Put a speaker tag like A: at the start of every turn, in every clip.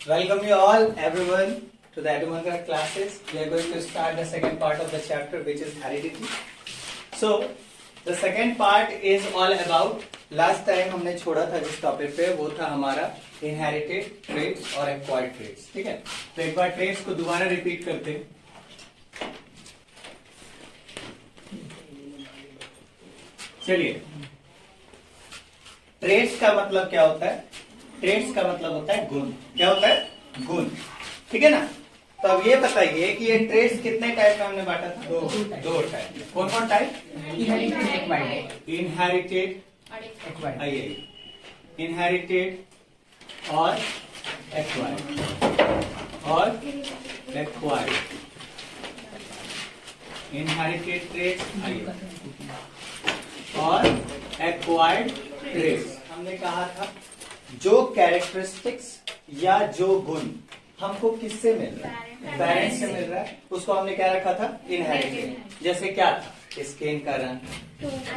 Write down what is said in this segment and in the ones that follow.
A: Welcome you all, everyone, to the Edumankar classes. We are going to start the second part of the chapter, which is heredity. So, the second part is all about. Last time हमने छोड़ा था जिस topic पे वो था हमारा inherited traits और acquired traits. ठीक है? तो एक बार traits को दोबारा रिपीट करते हैं. चलिए. ट्रेट्स का मतलब क्या होता है? ट्रेट्स का मतलब होता है गुण. क्या होता है? गुण. ठीक है ना? तो अब ये बताइए कि ये ट्रेट्स कितने टाइप में हमने बांटा था? दो टाइप. कौन कौन टाइप? इनहेरिटेड आइए इनहेरिटेड और एक्वायर्ड. इनहेरिटेड ट्रेट्स आइए और एक्वायर्ड ट्रेट्स. हमने कहा था जो कैरेक्टरिस्टिक्स या जो गुण हमको किससे मिल रहा है? पेरेंट्स से मिल रहा है. उसको हमने क्या रखा था? इनहेरिटेड. जैसे क्या था? स्किन का रंग,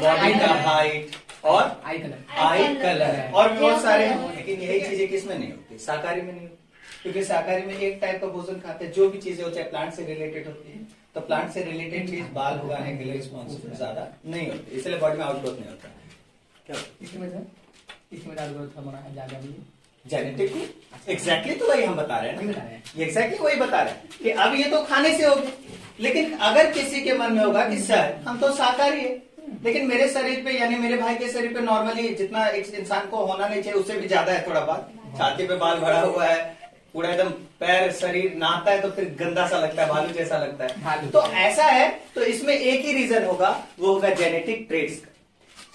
A: बॉडी का हाइट और आई कलर और बहुत सारे हैं. लेकिन यही चीजें किसमें नहीं होती? शाकाहारी में नहीं होती. क्योंकि शाकाहारी में एक टाइप का भोजन खाते हैं. जो भी चीजें हो चाहे प्लांट से रिलेटेड होती है, तो प्लांट से रिलेटेड चीज बाल उगाने के लिए रिस्पॉन्सिबल ज्यादा नहीं होती, इसलिए बॉडी में आउटग्रोथ नहीं होता. जेनेटिक एग्जैक्टली तो वही हम बता रहे हैं ना. एग्जैक्टली वही बता रहे हैं कि अब ये तो खाने से होगी. लेकिन अगर किसी के मन में होगा कि सर हम तो शाकाहारी है, लेकिन मेरे शरीर पे यानी मेरे भाई के शरीर पे नॉर्मली जितना एक इंसान को होना नहीं चाहिए उससे भी ज्यादा है थोड़ा बहुत. छाती पे बाल भरा हुआ है, पूरा एकदम पैर शरीर नहाता है तो फिर गंदा सा लगता है, भालू जैसा लगता है. तो ऐसा है तो इसमें एक ही रीजन होगा, वो होगा जेनेटिक ट्रेट्स का.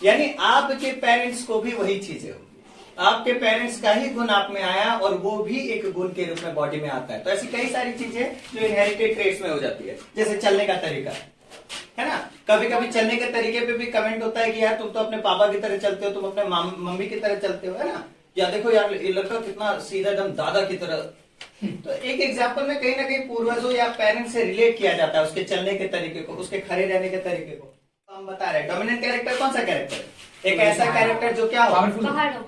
A: यानी आपके पेरेंट्स को भी वही चीजें होगी. आपके पेरेंट्स का ही गुण आप में आया और वो भी एक गुण के रूप में बॉडी में आता है. तो ऐसी कई सारी चीजें जो इनहेरिटेड ट्रेट्स में हो जाती है. जैसे चलने का तरीका है ना. कभी कभी चलने के तरीके पे भी कमेंट होता है कि यार तुम तो अपने पापा की तरह चलते हो, तुम अपने मम्मी की तरह चलते हो, है ना. या देखो यार ये लड़का कितना सीधा एकदम दादा की तरह. तो एक एग्जाम्पल में कहीं ना कहीं पूर्वजों या पेरेंट्स से रिलेट किया जाता है उसके चलने के तरीके को, उसके खड़े रहने के तरीके को. हम बता रहे हैं डोमिनेंट कैरेक्टर कौन सा कैरेक्टर है? एक ऐसा कैरेक्टर जो क्या हो,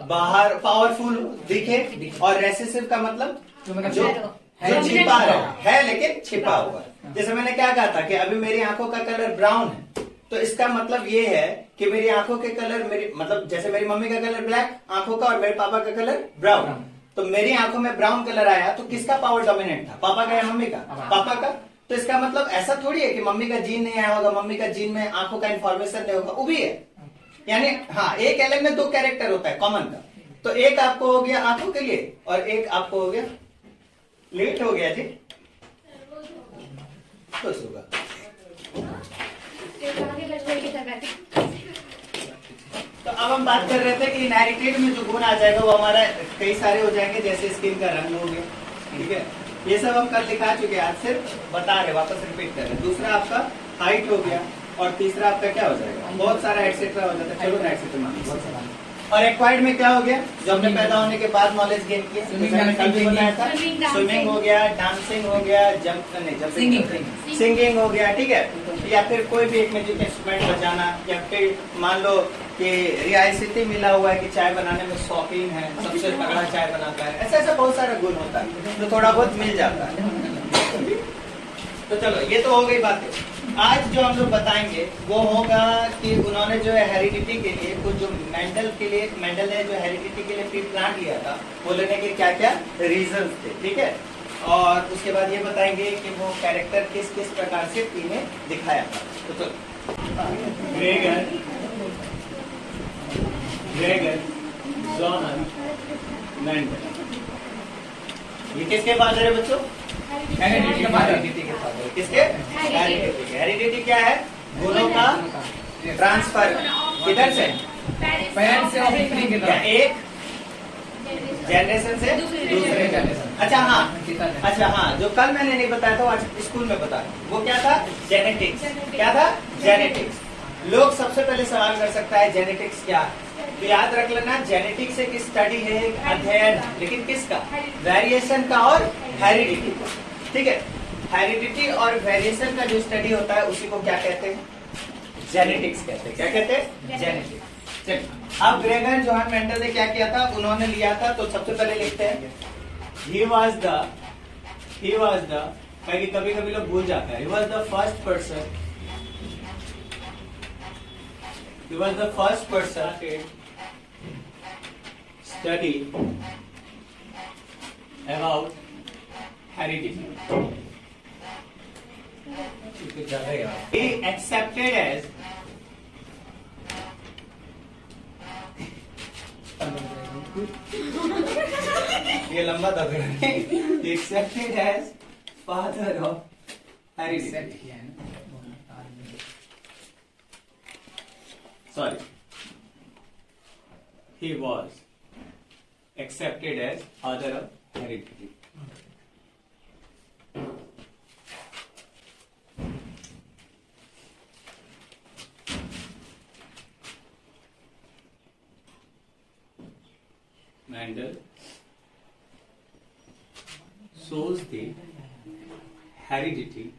A: बाहर पावरफुल दिखे. और रेसेसिव का मतलब जो छिपा है लेकिन छिपा हुआ. जैसे मैंने क्या कहा था कि अभी मेरी आंखों का कलर ब्राउन है, तो इसका मतलब ये है कि मेरी आंखों के कलर मेरी मतलब जैसे मेरी मम्मी का कलर ब्लैक आंखों का और मेरे पापा का कलर ब्राउन, तो मेरी आंखों में ब्राउन कलर आया तो किसका पावर डोमिनेंट था? पापा का या मम्मी का? पापा का. तो इसका मतलब ऐसा थोड़ी है कि मम्मी का जीन नहीं आया होगा, मम्मी का जीन में आंखों का इन्फॉर्मेशन नहीं होगा, वो भी है. यानी हाँ, एक एलिमेंट में दो कैरेक्टर होता है कॉमन का. तो एक आपको हो गया आंखों के लिए और एक आपको हो गया. लेट हो गया जी, खुश होगा. तो अब हम बात कर रहे थे कि इनहेरिटेड में जो गुण आ जाएगा वो हमारा कई सारे हो जाएंगे. जैसे स्किन का रंग हो गया, ठीक है, ये सब हम कल दिखा चुके हैं, आज सिर्फ बता रहे, वापस रिपीट कर रहे. दूसरा आपका हाइट हो गया और तीसरा आपका क्या हो जाएगा? बहुत सारा एटसेट्रा हो जाता है. चलो एटसेट्रा मान लीजिए. और एक्वायर्ड में क्या हो गया? जो हमने पैदा होने के बाद नॉलेज गेन किया, कल भी बताया था. स्विमिंग हो गया, डांसिंग हो गया, सिंगिंग हो गया, ठीक है, या फिर कोई भी एक म्यूजिक इंस्ट्रूमेंट बजाना, या फिर मान लो कि रियासती मिला हुआ है कि चाय बनाने में शौकीन है, सबसे तगड़ा चाय बनाता है. ऐसा ऐसा बहुत सारा गुण होता है जो थोड़ा बहुत मिल जाता है. तो चलो ये तो हो गई बातें. आज जो हम लोग बताएंगे वो होगा कि उन्होंने जो है हेरिडिटी के लिए कुछ जो मेंडल ने जो हेरिडिटी के लिए प्लांट लिया था वो लेने के क्या क्या रीजन थे, ठीक है. और उसके बाद ये बताएंगे कि वो कैरेक्टर किस किस प्रकार से इन्हें दिखाया था. तो चलो ग्रेगर जॉन मेंडल, ये किसके फादर है बच्चों? हेरिडिटी के फादर. किसके? हेरिडिटी क्या है? गुणों का ट्रांसफर. किधर से? पेरेंट्स से एक जनरेशन से दूसरे जनरेशन. अच्छा हाँ, जो कल मैंने नहीं बताया था आज स्कूल में बताया, वो क्या था? जेनेटिक्स. क्या था? जेनेटिक्स. लोग सबसे पहले सवाल कर सकता है जेनेटिक्स क्या है? तो याद रख लेना, जेनेटिक्स एक स्टडी है, एक अध्ययन, लेकिन किसका? वेरिएशन का और हेरिडिटी का. ठीक है, हेरिडिटी और वेरिएशन का जो स्टडी होता है उसी को क्या कहते हैं? जेनेटिक्स कहते हैं. क्या कहते हैं? जेनेटिक्स. अब ग्रेगर जोहान मेंडल ने क्या किया था? उन्होंने लिया था, तो सबसे पहले लिखते हैं he was the कभी कभी लोग भूल जाता है, he was the first person study about heredity. He accepted as ये लंबा दबे accepted as father of heredity. Sorry, he was accepted as father of heredity. Mendel shows the heredity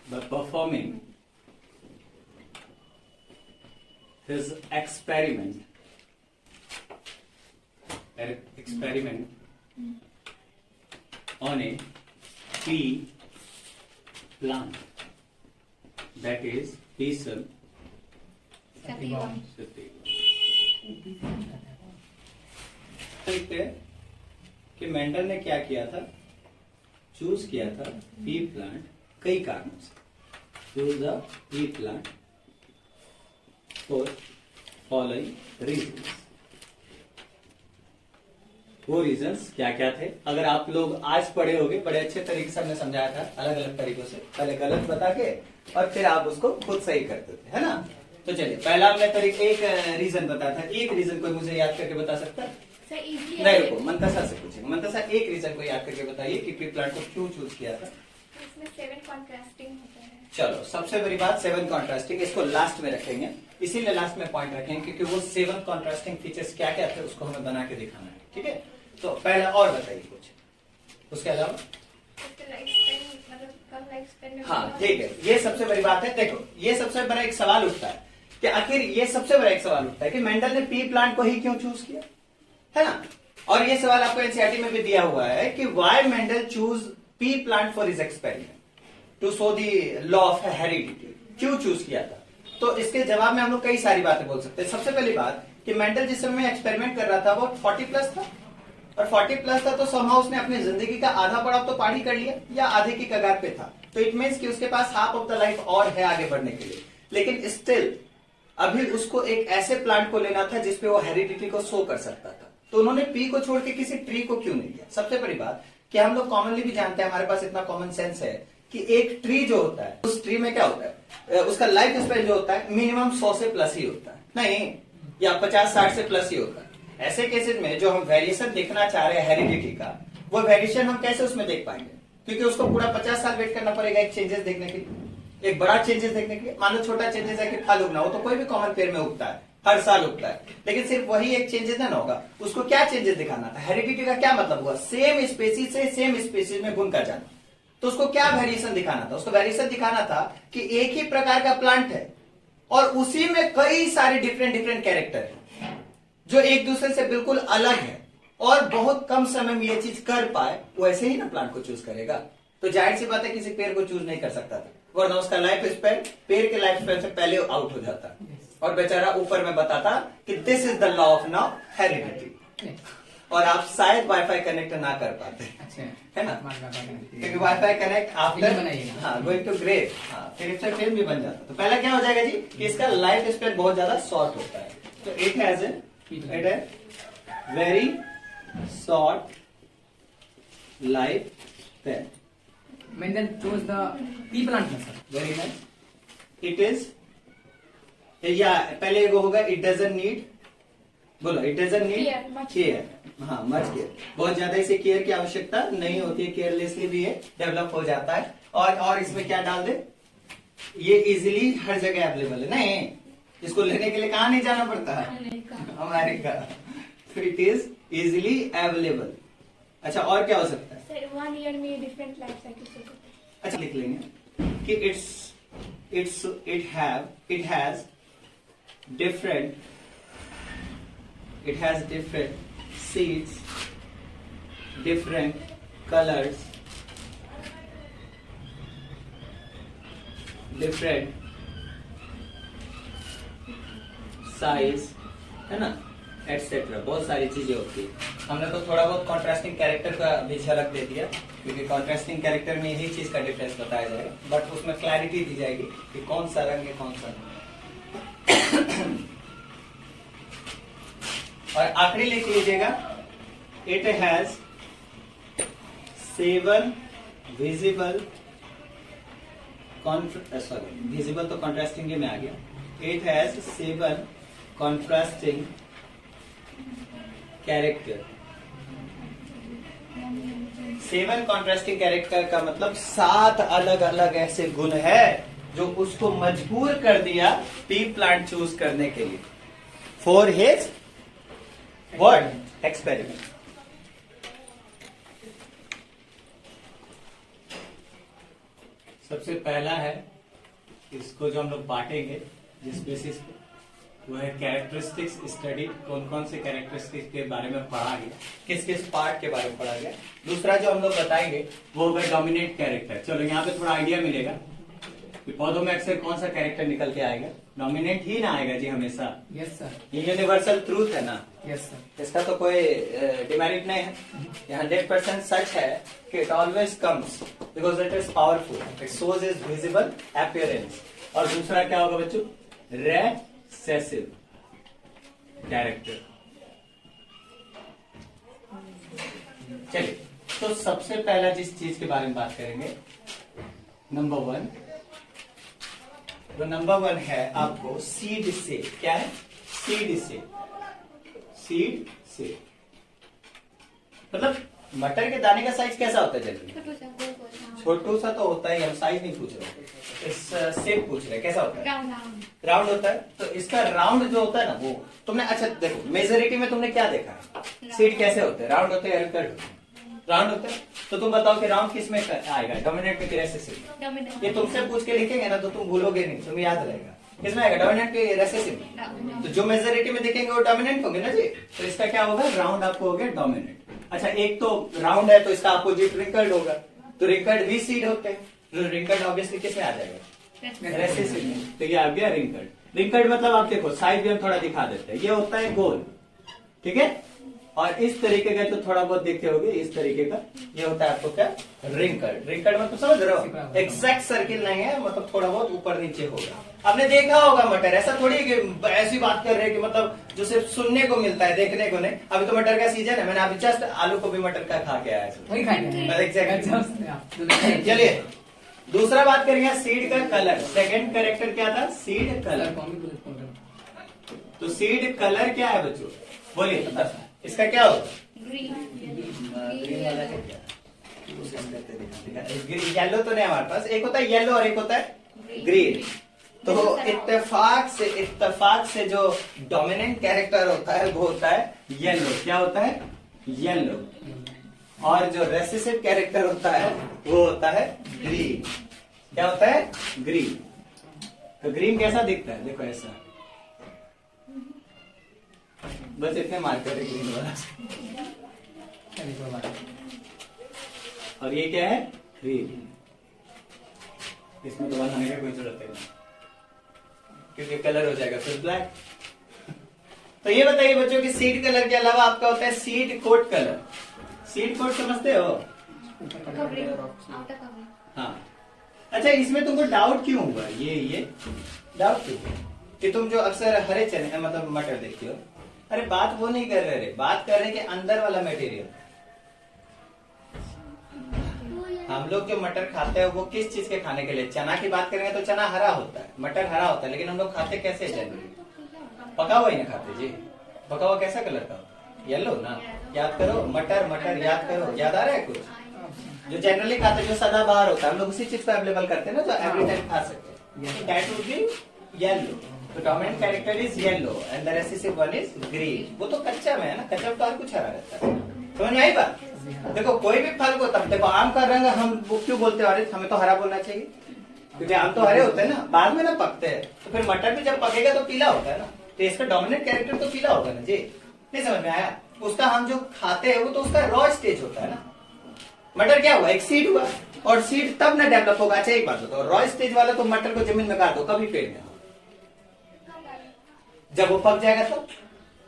A: by performing his experiment on a pea plant, that is Pisum sativum. कि Mendel ने क्या किया था, choose किया था P plant कई कारणों से, choose the P plant for following reasons. वो रीजंस क्या क्या थे, अगर आप लोग आज पढ़े होगे, बड़े अच्छे तरीके से हमने समझाया था, अलग अलग तरीकों से, पहले गलत बता के और फिर आप उसको खुद सही करते थे, है ना। तो चलिए पहला हमने तरीका, एक रीजन बताया था, एक रीजन कोई मुझे याद करके बता सकता है? नहीं रुको, मंतसा से पूछेंगे। मंतसा एक रीजन को याद करके बताइए कि पी प्लांट को क्यों चूज किया था।
B: इसमें 7 कॉन्ट्रास्टिंग होता है।
A: चलो सबसे बड़ी बात 7 कॉन्ट्रास्टिंग, इसको लास्ट में रखेंगे, इसीलिए लास्ट में पॉइंट रखेंगे क्योंकि वो 7 कॉन्ट्रास्टिंग फीचर्स क्या क्या थे उसको हमें बना के दिखाना है, ठीक है। तो पहला और बताइए कुछ उसके अलावा। हाँ ठीक है, ये सबसे बड़ी बात है। देखो ये सबसे बड़ा एक सवाल उठता है कि आखिर ये सबसे बड़ा एक सवाल उठता है कि मेंडल ने पी प्लांट को ही क्यों चूज किया, है ना। और ये सवाल आपको एनसीईआरटी में भी दिया हुआ है कि why Mendel choose pea plant for his experiment to show the law of heredity, क्यों चूज किया था। तो इसके जवाब में हम लोग कई सारी बातें बोल सकते हैं। सबसे पहली बात कि मेंडल जिस समय एक्सपेरिमेंट कर रहा था वो 40 प्लस था, और 40 प्लस था तो somehow उसने अपनी जिंदगी का आधा पड़ाव तो पार ही कर लिया या आधे की कगार पे था, तो इट मीन्स कि उसके पास हाफ ऑफ द लाइफ और है आगे बढ़ने के लिए। लेकिन स्टिल अभी उसको एक ऐसे प्लांट को लेना था जिसपे वो हेरिडिटी को शो कर सकता था, तो उन्होंने पी को छोड़ के किसी ट्री को क्यों नहीं लिया। सबसे बड़ी बात कि हम लोग कॉमनली भी जानते हैं, हमारे पास इतना कॉमन सेंस है कि एक ट्री जो होता है उस ट्री में क्या होता है, उसका लाइफ स्पेन जो होता है मिनिमम 100 से प्लस ही होता है, नहीं या 50-60 से प्लस ही होता है। ऐसे केसेस में जो हम वेरिएशन देखना चाह रहे हैं हेरिडिटी का, वो वेरिएशन हम कैसे उसमें देख पाएंगे, क्योंकि उसको पूरा 50 साल वेट करना पड़ेगा एक चेंजेस देखने के लिए, एक बड़ा चेंजेस देखने के लिए। मान लो छोटा चेंजेस है कि फल उगना हो, तो कोई भी कॉमन पेड़ में उगता है, हर साल उगता है, लेकिन सिर्फ वही एक चेंजेस ना होगा, उसको क्या चेंजेस दिखाना था। हेरिडिटी का क्या मतलब हुआ, सेम स्पेसीज से सेम स्पेसीज में बुन कर जाना, तो उसको क्या वेरिएशन दिखाना था, उसको वेरिएशन दिखाना था कि एक ही प्रकार का प्लांट है और उसी में कई सारे डिफरेंट डिफरेंट कैरेक्टर है जो एक दूसरे से बिल्कुल अलग है, और बहुत कम समय में ये चीज कर पाए, वो ऐसे ही ना प्लांट को चूज करेगा। तो जाहिर सी बात है किसी पेड़ को चूज नहीं कर सकता था, वरना उसका लाइफ स्पेन पेड़ के लाइफ स्पेन से पहले आउट हो जाता और बेचारा ऊपर में बताता कि this is the law of now heredity, और आप शायद वाईफाई कनेक्ट ना कर पाते, है ना, क्योंकि wifi connect after going to grave, फिर इससे फिल्म भी बन जाता। तो पहला क्या हो जाएगा जी कि इसका लाइफ स्पेन बहुत ज्यादा शॉर्ट होता है, तो it has very short life span.
C: Mendel chose the pea plant, sir.
A: Very nice, it is, या पहले वो होगा इट डजंट नीड, बोलो इट डजंट नीड केयर, हाँ मच केयर, बहुत ज्यादा इसे केयर की आवश्यकता नहीं होती है, केयरलेसली भी ये डेवलप हो जाता है। और इसमें क्या डाल दे, ये इजीली हर जगह अवेलेबल है, नहीं इसको लेने के लिए कहाँ नहीं जाना पड़ता है, अमेरिका, तो इट इज इजीली अवेलेबल। अच्छा और क्या हो सकता है,
B: 1 ईयर में डिफरेंट लाइफ साइकिल।
A: अच्छा लिख लेंगे कि it has different seeds, different colors, different size, है ना, एटसेट्रा, बहुत सारी चीजें होती है। हमने तो थोड़ा बहुत कॉन्ट्रास्टिंग कैरेक्टर का भी झलक दे दिया, क्योंकि कॉन्ट्रास्टिंग कैरेक्टर में यही चीज का डिफरेंस बताया जाएगा, बट उसमें क्लैरिटी दी जाएगी कि कौन सा रंग है कौन सा नहीं। और आखिरी लिख लीजिएगा, इट हैज 7 विजिबल, विजिबल तो कॉन्ट्रास्टिंग में आ गया, it has 7 contrasting character. 7 contrasting character का मतलब 7 अलग अलग ऐसे गुण है जो उसको मजबूर कर दिया पी प्लांट चूज करने के लिए फॉर हिज वर्ड एक्सपेरिमेंट। सबसे पहला है, इसको जो हम लोग बांटेंगे जिस बेसिस पे, वो है कैरेक्टरिस्टिक्स स्टडी। कौन कौन से कैरेक्टरिस्टिक्स के बारे में पढ़ा गया, किस किस पार्ट के बारे में पढ़ा गया। दूसरा जो हम लोग बताएंगे वो होगा डोमिनेंट कैरेक्टर। चलो यहाँ पे थोड़ा आइडिया मिलेगा कि पौधों में अक्सर कौन सा कैरेक्टर निकल के आएगा, डोमिनेंट ही ना आएगा जी हमेशा।
C: Yes sir.
A: ये यूनिवर्सल ट्रूथ है ना,
C: यस सर।
A: इसका तो कोई डिमेरिट नहीं है, ये 100% सच है कि it always comes because it is powerful, it shows is visible appearance. और दूसरा क्या होगा बच्चों, रेसेसिव कैरेक्टर। चलिए, तो सबसे पहला जिस चीज के बारे में बात करेंगे, नंबर 1, तो नंबर 1 है आपको सीड से। क्या है, सीड से। सीड से मतलब मटर के दाने का साइज कैसा होता है जनरली? छोटू सा तो होता है, हम साइज नहीं पूछ रहे, इस शेप पूछ रहे, कैसा होता है? राउंड होता है। तो इसका राउंड जो होता है ना, वो तुमने, अच्छा देखो मेजोरिटी में तुमने क्या देखा है, सीड कैसे होते हैं, राउंड होते हैं या रिकर्ड होते हैं? राउंड होता है। तो तुम बताओ कि राउंड किस में आएगा, डोमिनेंट में कि रेसेसिव? ये तुमसे पूछ के लिखेंगे ना तो तुम भूलोगे नहीं, तुम्हें याद रहेगा। किसमें आएगा, डोमिनेंट के रेसेसिव में? तो जो मेजोरिटी में देखेंगे वो डोमिनेंट होंगे ना जी, तो इसका क्या होगा, राउंड आपको हो गया डोमिनेंट। अच्छा, एक तो राउंड है तो इसका अपोजिट रिकर्ड होगा, तो रिकर्ड भी सीड होते हैं, तो रिकर्ड ऑब्वियसली किस में आ जाएगा, रेसेसिव में। तो ये आ गया रिकर्ड। रिकर्ड मतलब आप देखो साइज भी हम थोड़ा दिखा देते हैं, ये होता है गोल, ठीक है, और इस तरीके का तो थोड़ा बहुत देखते होगे, इस तरीके का ये होता है आपको क्या, रिंकर्ड। रिंकर्ड मतलब समझ रहे हो, एग्जैक्ट सर्किल नहीं है, मतलब थोड़ा बहुत ऊपर नीचे होगा। आपने देखा होगा मटर, ऐसा थोड़ी कि ऐसी बात कर रहे हैं कि मतलब जो सिर्फ सुनने को मिलता है, देखने को नहीं। अभी तो मटर का सीजन है, मैंने अभी जस्ट आलू को भी मटर का खा के आया।
C: वही खाएंगे
A: एग्जैक्टली। चलिए, दूसरा बात करेंगे सीड का कलर। सेकंड कैरेक्टर क्या था, सीड कलर। तो सीड कलर क्या है बच्चों, बोलिए, इसका क्या होगा, येलो तो नहीं हमारे पास, एक होता है येलो और एक होता है ग्रीन। तो इत्तेफाक से जो डोमिनेंट कैरेक्टर होता है वो होता है येलो। क्या होता है, येलो। और जो रेसेसिव कैरेक्टर होता है वो होता है ग्रीन। क्या होता है, ग्रीन। तो ग्रीन कैसा दिखता है, देखो ऐसा, बस इतने मार्कर है ग्रीन वाला। और ये क्या है, ग्रीन। इसमें तो बनाने का कोई जरूरत नहीं, क्योंकि कलर हो जाएगा फिर ब्लैक। तो ये बताइए बच्चों कि सीड कलर के अलावा आपका होता है seed coat colour. Seed coat समझते हो, हाँ। अच्छा, इसमें तुमको डाउट क्यों हुआ, ये डाउट क्यों हुआ कि तुम जो अक्सर हरे चने मतलब मटर देखते हो, अरे बात वो नहीं कर रहे, बात कर रहे कि अंदर वाला मटेरियल। हम लोग जो मटर खाते हैं वो किस चीज के खाने के लिए, चना की बात करेंगे तो चना हरा होता है, मटर हरा होता है, लेकिन हम लोग खाते कैसे जनरली, पका हुआ ही ना खाते जी। पका हुआ कैसा कलर का होता है, येलो ना। याद करो, मटर मटर याद करो, याद आ रहा है कुछ जो जनरली खाते, जो सदाबहार होता है, हम लोग उसी चीज को अवेलेबल करते हैं ना, जो एवरी टाइम खा सकते हैं। That would be yellow. तो dominant character is yellow and the recessive one is green. वो तो कच्चा में है ना, कच्चा में तो और कुछ हरा रहता है। समझ में आई बात? देखो कोई भी फल को, तब देखो आम का रंग हम वो क्यों बोलते हैं, हमें तो हरा बोलना चाहिए क्योंकि आम तो हरे होते हैं ना, बाद में ना पकते हैं। तो फिर मटर भी जब पकेगा तो पीला होता है ना, तो इसका डोमिनेंट कैरेक्टर तो पीला होगा ना जी। नहीं समझ में आया? उसका हम जो खाते हैं वो तो उसका रॉ स्टेज होता है ना। मटर क्या हुआ, एक सीड हुआ, और सीड तब ना डेवलप होगा। अच्छा एक बात बताओ, रॉ स्टेज वाला तो मटर को जमीन में गाड़ दो, कभी पेड़ में जब वो पक जाएगा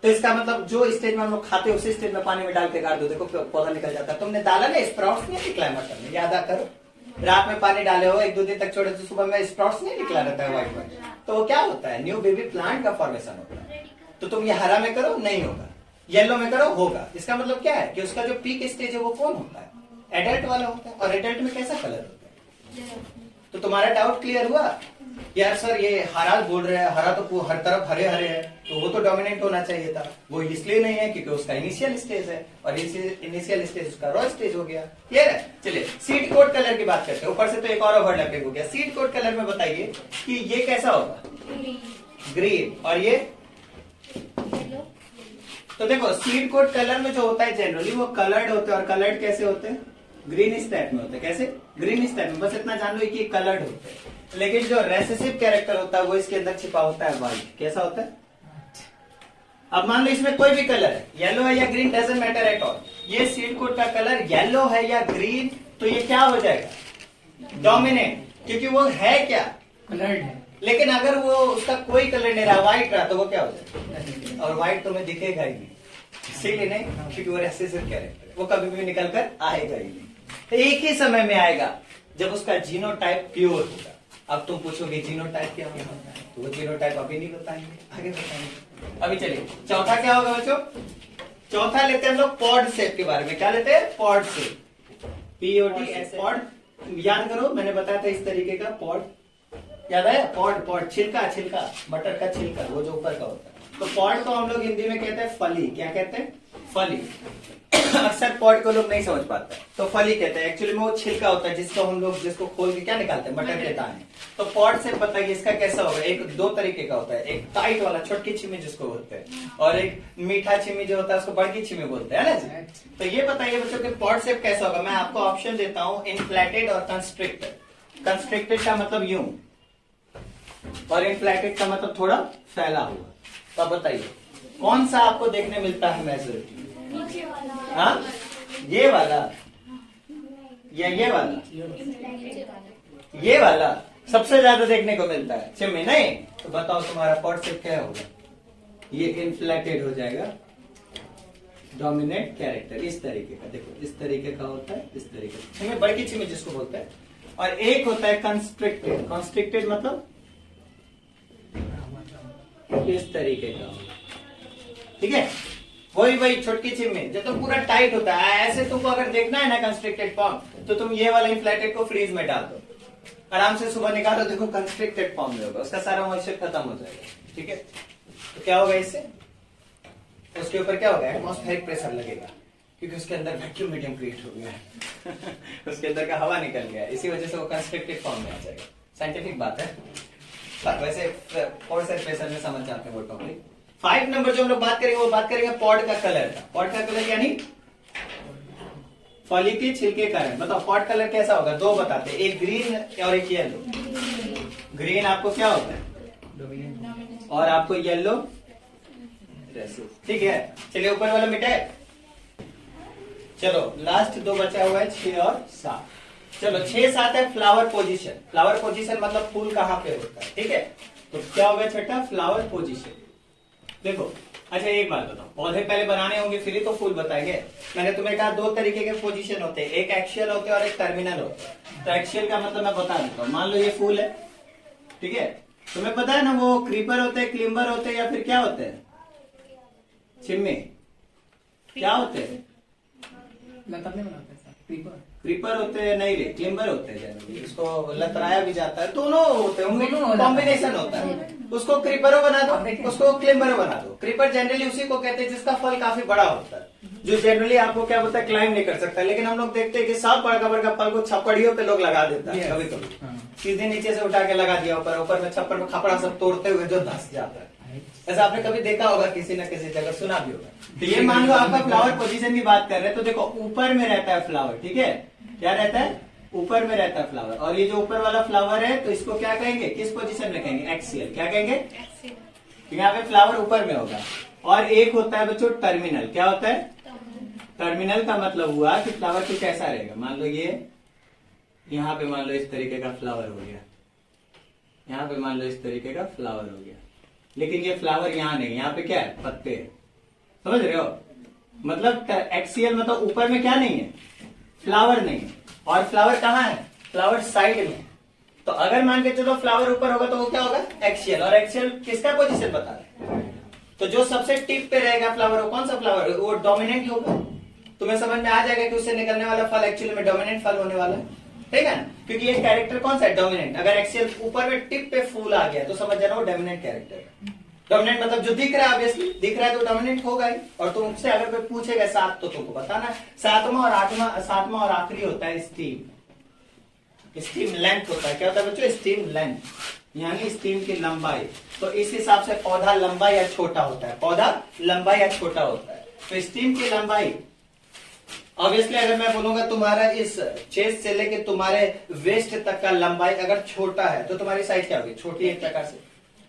A: तो इसका मतलब जो स्टेज में हम लोग खाते हैं उसी स्टेज में पानी में डाल के गाड़ दो, देखो पौधा निकल जाता है। तुमने डाला ना, स्प्राउट्स नहीं निकला है मटर में, याद करो। रात में पानी डाले हो, 1-2 दिन तक छोड़े तो सुबह में स्प्राउट्स नहीं निकला रहता है व्हाइट व्हाइट, तो वो क्या होता है, न्यू बेबी प्लांट का फॉर्मेशन होता है। तो तुम ये हरा में करो नहीं होगा, येलो में करो होगा। इसका मतलब क्या है कि उसका जो पीक स्टेज है वो कौन होता है, एडल्ट वाला होता है। और एडल्ट में कैसा कलर होता है? तो तुम्हारा डाउट क्लियर हुआ यार सर ये हरा बोल रहे हैं, हरा तो हर तरफ हरे हरे है, तो वो तो डोमिनेंट होना चाहिए था। वो इसलिए नहीं है क्योंकि उसका इनिशियल स्टेज है, और इनिशियल स्टेज उसका रॉ स्टेज हो गया। क्लियर है? चलिए सीड कोड कलर की बात करते हैं। ऊपर से तो एक और ओवरलैपिंग हो गया। सीड कोड कलर में बताइए कि ये कैसा होगा, ग्रीन, और ये
B: येलो।
A: तो देखो सीड कोड कलर में जो होता है जनरली वो कलर्ड होते हैं, और कलर्ड कैसे होते हैं, ग्रीन इस टाइप में होते हैं। कैसे? ग्रीन इस टाइप में, बस इतना जान लो कि कलर्ड होते हैं। लेकिन जो रेसेसिव कैरेक्टर होता है वो इसके अंदर छिपा होता है व्हाइट। कैसा होता है? अब मान लो इसमें कोई भी कलर है, येलो है या green, doesn't matter at all. ये सीड कोड का कलर येलो है या ग्रीन, तो ये क्या हो जाएगा, डोमिनेंट, क्योंकि वो है क्या,
C: कलर्ड है।
A: लेकिन अगर वो उसका कोई कलर नहीं रहा, व्हाइट रहा, तो वो क्या हो जाएगा, और व्हाइट तुम्हें दिखेगा ही नहीं, इसीलिए नहीं क्योंकि वो रेसेसिव कैरेक्टर, वो कभी भी निकल कर आएगा ही नहीं। तो एक ही समय में आएगा जब उसका जीनोटाइप प्योर होगा। अब तुम पूछोगे जीनोटाइप क्या होगा, तो वो जीनोटाइप अभी नहीं बताएंगे, आगे बताएंगे। अभी चलिए चौथा क्या होगा बच्चों, चौथा लेते हैं हम लोग पॉड शेप के बारे में। क्या लेते हैं, पॉड शेप, POD। पॉड याद करो, मैंने बताया था इस तरीके का पॉड, याद आया? पॉड, पॉड छिलका, छिलका मटर का छिलका, वो जो ऊपर का होता है। तो पॉड को हम लोग हिंदी में कहते हैं फली। क्या कहते हैं, फली। अक्सर पॉड को लोग नहीं समझ पाते, तो फली कहते हैं। एक्चुअली में वो छिलका होता है जिसको हम लोग, जिसको खोल के क्या निकालते हैं, मटर के दाने। तो पॉड से बताइए इसका कैसा होगा। एक दो तरीके का होता है, एक टाइट वाला छोटकी छिमी जिसको बोलते हैं, और एक मीठा छिमी जो होता है उसको बड़की छिमी बोलते हैं ना जी। तो ये बताइए बच्चों कि पॉड शेप कैसा होगा। मैं आपको ऑप्शन देता हूँ, इनफ्लेटेड और कंस्ट्रिक्टेड। कंस्ट्रिक्टेड का मतलब यूं, और इनफ्लेटेड का मतलब थोड़ा फैला हुआ। तो आप बताइए कौन सा आपको देखने मिलता है मेजोरिटी?
B: नीचे वाला।
A: हाँ, ये वाला या ये वाला? ये वाला सबसे ज्यादा देखने को मिलता है छिमी, नहीं? तो बताओ तुम्हारा पॉड शेप क्या होगा, ये इनफ्लेटेड हो जाएगा, डोमिनेंट कैरेक्टर इस तरीके का। देखो इस तरीके का होता है, इस तरीके का छिमी, बड़की छिमी जिसको बोलते हैं। और एक होता है कंस्ट्रिक्टेड। कंस्ट्रिक्टेड मतलब इस तरीके का, ठीक है? वही छोटकी छिमी जो तो पूरा टाइट होता है। ऐसे तुमको अगर देखना है ना कंस्ट्रिक्टेड फॉर्म, तो तुम ये वाला इन्फ्लेटेड को फ्रीज में डाल दो, आराम से सुबह निकालो, देखो कंस्ट्रिक्टेड फॉर्म में होगा, उसका सारा मॉइस्चर खत्म हो जाएगा। ठीक है? तो क्या होगा इससे, उसके ऊपर क्या होगा, एटमॉस्फेरिक प्रेशर लगेगा, क्योंकि उसके अंदर वैक्यूम मीडियम क्रिएट हो गया है। उसके अंदर का हवा निकल गया, इसी वजह से वो कंस्ट्रिक्टेड फॉर्म में आ जाएगा। साइंटिफिक बात है, वैसे फोर्स एंड प्रेशर में समझ जाते हैं वो टॉपिक। 5 नंबर जो हम लोग बात करेंगे वो बात करेंगे पॉड का कलर का। पॉड का कलर यानी फली के छिलके का रंग। बताओ पॉड कलर कैसा होगा, दो बताते हैं, एक ग्रीन और एक येलो। ग्रीन आपको क्या होता है, और आपको येलो रेसिव। ठीक है, चलिए ऊपर वाला मिटाए। चलो लास्ट दो बचा हुआ है, 6 और 7। चलो 6-7 है फ्लावर पोजीशन। फ्लावर पोजीशन मतलब फूल कहाँ पे होता है, ठीक है? तो क्या होगा छठा, फ्लावर पोजीशन। देखो अच्छा एक बात बताओ, पौधे पहले बनाने होंगे फिर ही तो फूल बताएंगे। मैंने तुम्हें कहा 2 तरीके के पोजीशन होते हैं, एक एक्सियल होते हैं और एक टर्मिनल होते हैं। तो एक्सियल का मतलब मैं बता देता हूँ। मान लो ये फूल है, ठीक है? तुम्हें पता है ना वो क्रीपर होते हैं, क्लिम्बर होते हैं, या फिर क्या होते हैं, छिम्मी क्या होते हैं, क्रीपर होते हैं, नहीं रे क्लिम्बर होते हैं जनरली। इसको लतराया भी जाता है, दोनों होते हैं, उनमें कॉम्बिनेशन होता है। उसको क्रीपरो बना दो, उसको क्लिम्बरो बना दो। क्रीपर जनरली उसी को कहते हैं जिसका फल काफी बड़ा होता है, जो जनरली आपको क्या बोलता है, क्लाइम नहीं कर सकता। लेकिन हम लोग देखते हैं कि सब बड़का बड़का फल को छप्पड़ियों पे लोग लगा देता है। कभी कभी सीधे नीचे से उठा के लगा दिया ऊपर, ऊपर में छप्पड़ में खपड़ा सब तोड़ते हुए जो धस जाता है। ऐसा आपने कभी देखा होगा, किसी न किसी जगह सुना भी होगा। तो ये मान लो आपका फ्लावर पोजीशन की बात कर रहे हैं, तो देखो ऊपर में रहता है फ्लावर, ठीक है? क्या रहता है, ऊपर में रहता है फ्लावर। और ये जो ऊपर वाला फ्लावर है तो इसको क्या कहेंगे, किस पोजीशन में कहेंगे, एक्सियल। क्या कहेंगे, यहाँ पे फ्लावर ऊपर में होगा, और एक होता है बच्चों टर्मिनल। क्या होता है? टर्मिनल का मतलब हुआ कि फ्लावर तो कैसा रहेगा, मान लो ये यहाँ पे मान लो इस तरीके का फ्लावर हो गया, यहाँ पे मान लो इस तरीके का फ्लावर हो गया, लेकिन ये फ्लावर यहाँ नहीं, यहाँ पे क्या है? पत्ते है। समझ रहे हो? मतलब एक्सियल मतलब ऊपर में क्या नहीं है? फ्लावर नहीं है। और फ्लावर कहाँ है? फ्लावर साइड में। तो अगर मान के चलो फ्लावर ऊपर होगा तो वो क्या होगा? एक्सियल। और एक्सियल किसका पोजीशन बता रहे? तो जो सबसे टिप पे रहेगा फ्लावर, वो कौन सा फ्लावर? वो डोमिनेंट होगा। तुम्हें समझ में आ जाएगा कि उससे निकलने वाला फल एक्चुअली में डोमिनेंट फल होने वाला है, ठीक है ना? क्योंकि ये कैरेक्टर कौन सा है? डोमिनेंट। अगर एक्सियल ऊपर में टिप पे फूल आ गया तो समझ जाना वो डोमिनेंट कैरेक्टर है। डोमिनेंट मतलब जो दिख रहा है, ऑब्वियसली दिख रहा है तो डोमिनेंट होगा ही। और तुमसे अगर कोई पूछेगा सात तो तुमको बताना है। सातवां और आखिरी होता है स्टीम। स्टीम लेंथ होता है। क्या होता है बच्चों? स्टीम लेंथ, यानी स्टीम की लंबाई। तो इस हिसाब से पौधा लंबा या छोटा होता है। पौधा लंबा या छोटा होता है। तो स्टीम की लंबाई ऑब्वियसली, अगर मैं बोलूंगा तुम्हारा इस चेस्ट से लेके तुम्हारे वेस्ट तक का लंबाई अगर छोटा है तो तुम्हारी साइज क्या होगी? छोटी एक प्रकार से।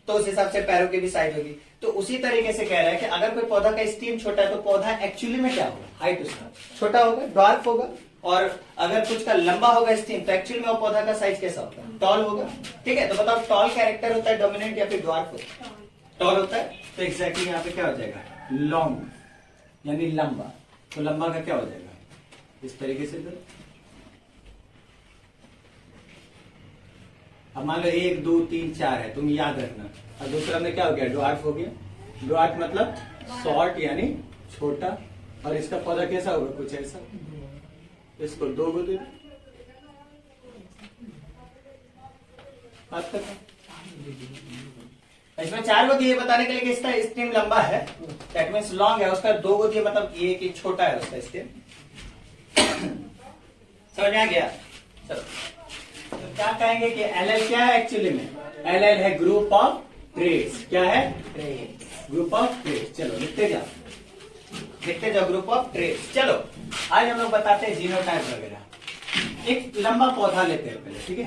A: तो उस हिसाब से पैरों की भी साइज होगी। तो उसी तरीके से कह रहा है कि अगर कोई पौधा का स्टीम छोटा है तो पौधा एक्चुअली में क्या होगा? हाइट उसका छोटा होगा, ड्वार्फ होगा। और अगर कुछ का लंबा होगा स्टीम तो एक्चुअली में वो पौधा का साइज कैसा होगा? टॉल होगा। ठीक है, तो बताओ टॉल कैरेक्टर होता है डोमिनेंट या फिर ड्वार्फ होता है? टॉल होता है। तो एग्जैक्टली यहाँ पे क्या हो जाएगा? लॉन्ग, यानी लंबा। तो लंबा का क्या हो जाएगा? इस तरीके से। अब मान लो 1 2 3 4 है, तुम याद रखना। और दूसरा में क्या हो गया? ड्वार्फ हो गया। ड्वार्फ मतलब शॉर्ट यानी छोटा। और इसका पौधा कैसा होगा? कुछ ऐसा। इसको 2 गो दे। इसमें 4 गो दिए बताने के लिए कि इसका स्टेम लंबा है, दैट मीन्स लॉन्ग है। उसका 2 गो दिए मतलब ये कि छोटा है उसका स्टेम। समझ में आ गया? चलो, तो क्या कहेंगे कि एलएल क्या है एक्चुअली में? एलएल है ग्रुप ऑफ ट्रेड्स। क्या है? Group of trades. चलो लिखते जाओ ग्रुप ऑफ ट्रेड्स। चलो आज हम लोग बताते हैं जीनोटाइप वगैरह। एक लंबा पौधा लेते हैं पहले, ठीक है?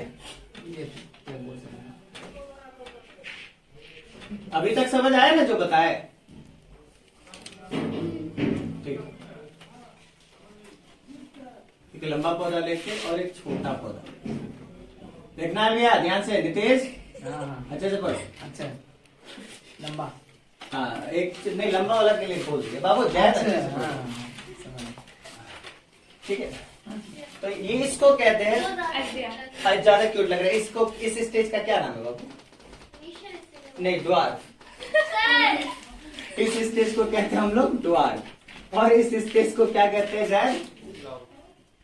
A: अभी तक समझ आया ना जो बताया? ठीक है, एक लंबा पौधा लेके और एक छोटा पौधा देखना है भैया, ध्यान से। नितेश अच्छे से पढ़ो।
C: अच्छा, लंबा।
A: हाँ, एक नहीं लंबा वाला के लिए बोल दिया बाबू। ठीक है, तो ये इसको कहते हैं, ज्यादा क्यूट लग रहा है इसको। इस स्टेज का क्या नाम है बाबू? नहीं, ड्वार्फ। इस स्टेज को कहते हैं हम लोग ड्वार्फ। और इस स्टेज को क्या कहते हैं शायद?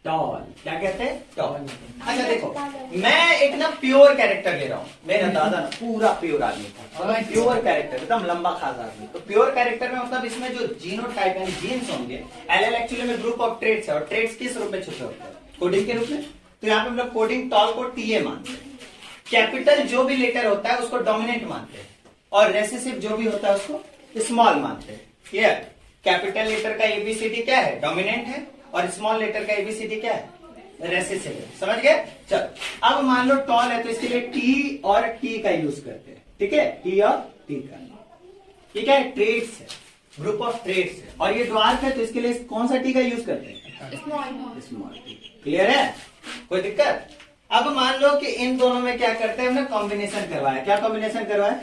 A: टॉल। क्या कहते हैं? टॉल। अच्छा देखो, मैं एक ना प्योर कैरेक्टर ले रहा हूँ। मेरा दादा ना पूरा प्योर आदमी था, प्योर कैरेक्टर, एकदम लंबा खास आदमी। तो प्योर कैरेक्टर में मतलब इसमें जो जीनोटाइप यानी जीन्स होंगे, एलएल एक्चुअली में ग्रुप ऑफ ट्रेड्स है। और ट्रेड्स किस रूप में छुपे होते हैं? कोडिंग के रूप में। तो यहाँ पे हम लोग कोडिंग टॉल को टीए मानते हैं। कैपिटल जो भी लेटर होता है उसको डोमिनेंट मानते हैं, और रेसेसिव जो भी होता है उसको स्मॉल मानते हैं। क्लियर? कैपिटल लेटर का एबीसीडी क्या है? डोमिनेंट है। और स्मॉल लेटर का एबीसीडी क्या है? रेसेसिव है। समझ गए? चलो, अब मान लो टॉल है तो इसके लिए टी और टी का यूज करते हैं। ठीक है, टी और टी का। ये क्या है? ट्रेड्स है, ग्रुप ऑफ ट्रेड्स है। और ये ड्वार्फ है तो इसके लिए कौन सा टी का यूज करते हैं? Small T. क्लियर है? कोई दिक्कत? अब मान लो कि इन दोनों में क्या करते हैं? हमने कॉम्बिनेशन करवाया। क्या कॉम्बिनेशन करवाया?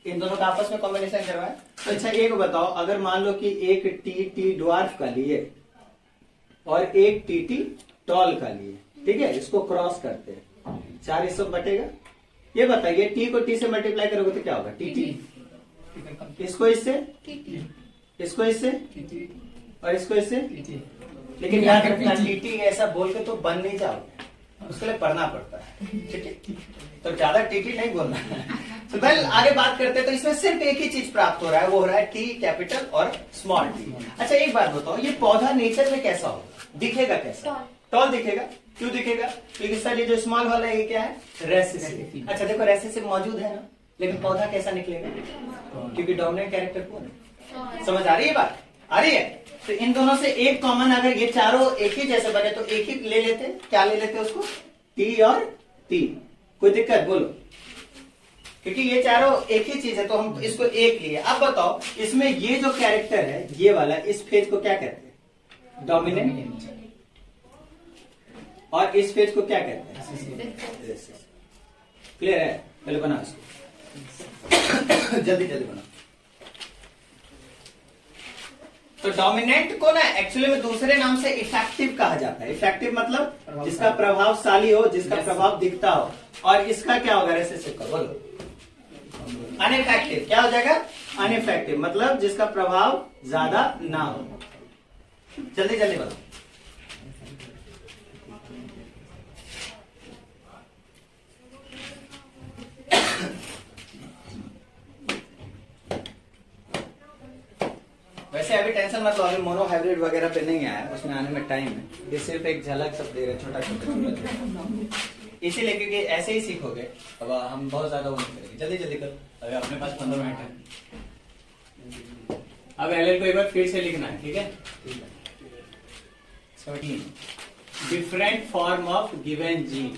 A: इन दोनों का आपस में कॉम्बिनेशन करवाया। अच्छा एक बताओ, अगर मान लो कि एक टी ड्वार्फ का लिए और एक टी टॉल का लिए, ठीक है, इसको क्रॉस करते हैं, 4 हिस्सों में बटेगा। ये बताइए टी को टी से मल्टीप्लाई करोगे तो क्या होगा? टी। इसको इससे, इसको इससे और इसको इससे। लेकिन याद रखना टी ऐसा बोल के तो बन नहीं जाओगे, उसके लिए पढ़ना पड़ता है। ठीक है, तो ज्यादा टीटी नहीं बोलना है। तो वेल आगे बात करते हैं। तो इसमें सिर्फ एक ही चीज प्राप्त हो रहा है, वो हो रहा है टी कैपिटल और स्मॉल टी। अच्छा एक बात बताओ, ये पौधा नेचर में कैसा होगा? दिखेगा कैसा? टॉल दिखेगा। क्यों दिखेगा? क्योंकि सर ये जो स्मॉल वाला है ये क्या है? रेसेसिव। अच्छा देखो, रेसेसिव मौजूद है ना, लेकिन पौधा कैसा निकलेगा? क्योंकि डोमिनेंट कैरेक्टर कौन है? समझ आ रही है बात? आ रही है? तो इन दोनों से एक कॉमन, अगर ये चारों एक ही जैसे बने तो एक ही ले लेते। क्या ले लेते उसको? टी और टी। कोई दिक्कत? बोलो। क्योंकि ये चारों एक ही चीज है तो हम इसको एक लिए। अब बताओ इसमें ये जो कैरेक्टर है ये वाला, इस फेज को क्या कहते हैं? डोमिनेंट। और इस फेज को क्या कहते हैं? क्लियर है? पहले बनाओ इसको जल्दी जल्दी बनाओ। तो डोमिनेंट को ना एक्चुअली में दूसरे नाम से इफेक्टिव कहा जाता है। इफेक्टिव मतलब जिसका प्रभावशाली हो, जिसका प्रभाव दिखता हो। और इसका क्या होगा? रेसेसिव का बोलो। अनइफेक्टिव क्या हो जाएगा? अनइफेक्टिव मतलब जिसका प्रभाव ज्यादा ना हो। जल्दी जल्दी बोलो। वैसे अभी टेंशन मत लो, अभी मोनो हाइब्रिड वगैरह पे नहीं आया, उसमें आने में टाइम है। ये सिर्फ एक झलक सब दे रहे, छोटा छोटा इसीलिए क्योंकि ऐसे ही सीखोगे। अब हम बहुत ज्यादा वो नहीं करेंगे। जल्दी जल्दी करो, अभी अपने पास 15 मिनट है। अब एलएल को एक बार फिर से लिखना है, ठीक है? 17 different form of given gene.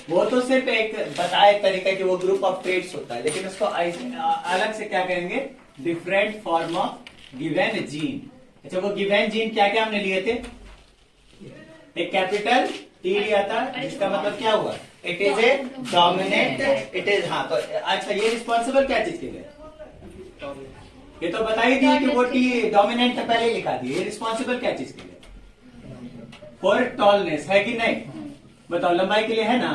A: वो तो सिर्फ एक बताया तरीका कि वो ग्रुप ऑफ ट्रेट्स होता है, लेकिन उसको अलग से क्या कहेंगे? Different form of given gene. अच्छा, वो गिवन जीन क्या क्या हमने लिए थे? एक कैपिटल टी लिया था, जिसका मतलब क्या हुआ? It is a dominant, it is, हाँ तो अच्छा ये रिस्पॉन्सिबल क्या चीज के लिए? ये तो बता ही दी कि वो टी डोमिनेंट पहले ही लिखा दी। ये रिस्पॉन्सिबल क्या चीज के लिए? फॉर टॉलनेस, है कि नहीं? बताओ, लंबाई के लिए है ना?